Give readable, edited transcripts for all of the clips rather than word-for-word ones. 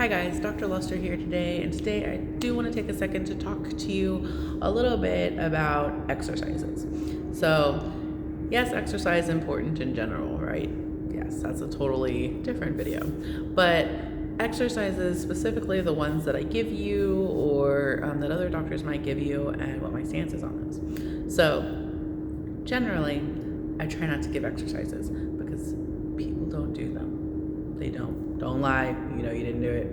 Hi guys, Dr. Luster here today, and today I do want to take a second to talk to you a little bit about exercises. So, yes, exercise is important in general, right? Yes, that's a totally different video. But exercises, specifically the ones that I give you or that other doctors might give you, and what my stance is on those. So, generally, I try not to give exercises because people don't do them. They don't. Don't lie. You know you didn't do it,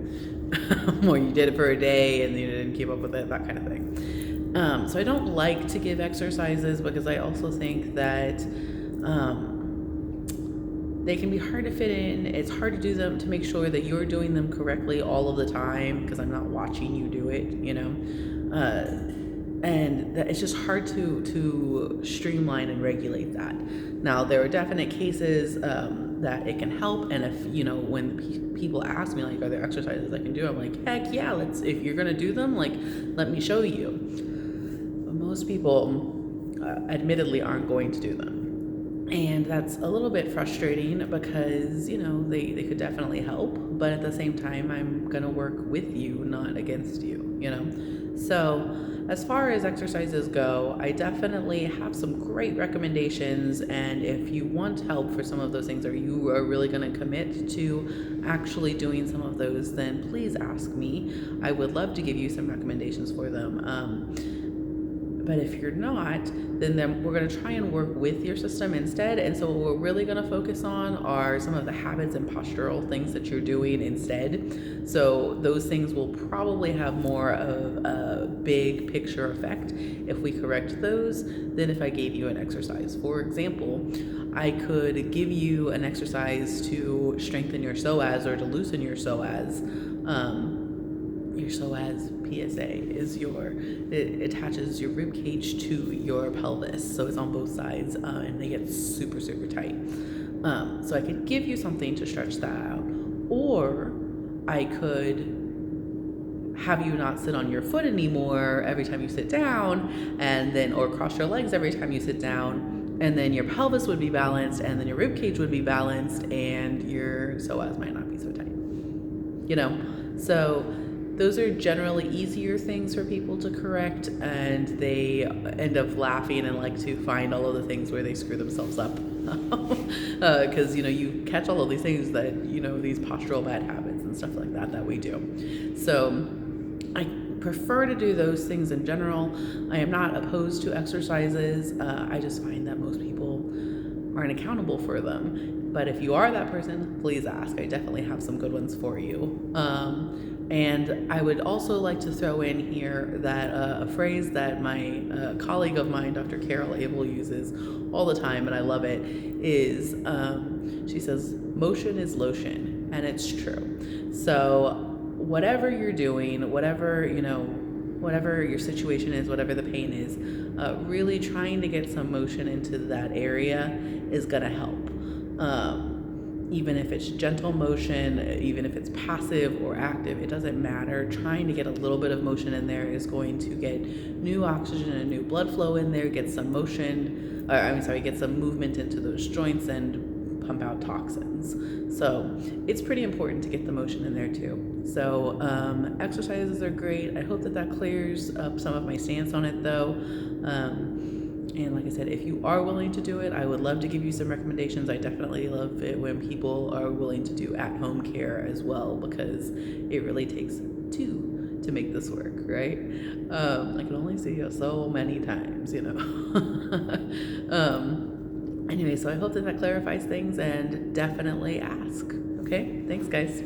or you did it for a day and you didn't keep up with it. That kind of thing. So I don't like to give exercises because I also think that they can be hard to fit in. It's hard to do them to make sure that you're doing them correctly all of the time because I'm not watching you do it. And that it's just hard to streamline and regulate that. Now, there are definite cases that it can help, and if when people ask me like, are there exercises I can do, I'm like, heck yeah, if you're gonna do them, like, let me show you. But most people admittedly aren't going to do them, and that's a little bit frustrating because they could definitely help, but at the same time I'm gonna work with you, not against you. So as far as exercises go, I definitely have some great recommendations, and if you want help for some of those things, or you are really going to commit to actually doing some of those, then please ask me. I would love to give you some recommendations for them. But if you're not, then we're going to try and work with your system instead. And so what we're really going to focus on are some of the habits and postural things that you're doing instead. So those things will probably have more of a big picture effect if we correct those than if I gave you an exercise. For example, I could give you an exercise to strengthen your psoas or to loosen your psoas. Your psoas PSA is it attaches your rib cage to your pelvis, so it's on both sides, and they get super tight. So I could give you something to stretch that out, or I could have you not sit on your foot anymore every time you sit down, or cross your legs every time you sit down, and then your pelvis would be balanced, and then your rib cage would be balanced, and your psoas might not be so tight. So those are generally easier things for people to correct, and they end up laughing and like to find all of the things where they screw themselves up. Because, you catch all of these things that, these postural bad habits and stuff like that we do. So I prefer to do those things in general. I am not opposed to exercises. I just find that most people aren't accountable for them. But if you are that person, please ask. I definitely have some good ones for you. And I would also like to throw in here that a phrase that my colleague of mine, Dr. Carol Abel, uses all the time, and I love it, is she says, motion is lotion, and it's true. So whatever you're doing, whatever your situation is, whatever the pain is, really trying to get some motion into that area is going to help. Even if it's gentle motion, even if it's passive or active, it doesn't matter. Trying to get a little bit of motion in there is going to get new oxygen and new blood flow in there, get some get some movement into those joints and pump out toxins. So it's pretty important to get the motion in there too. So exercises are great. I hope that clears up some of my stance on it though. And like I said, if you are willing to do it, I would love to give you some recommendations. I definitely love it when people are willing to do at-home care as well, because it really takes two to make this work, right? I can only see you so many times, Anyway, so I hope that clarifies things, and definitely ask. Okay, thanks guys.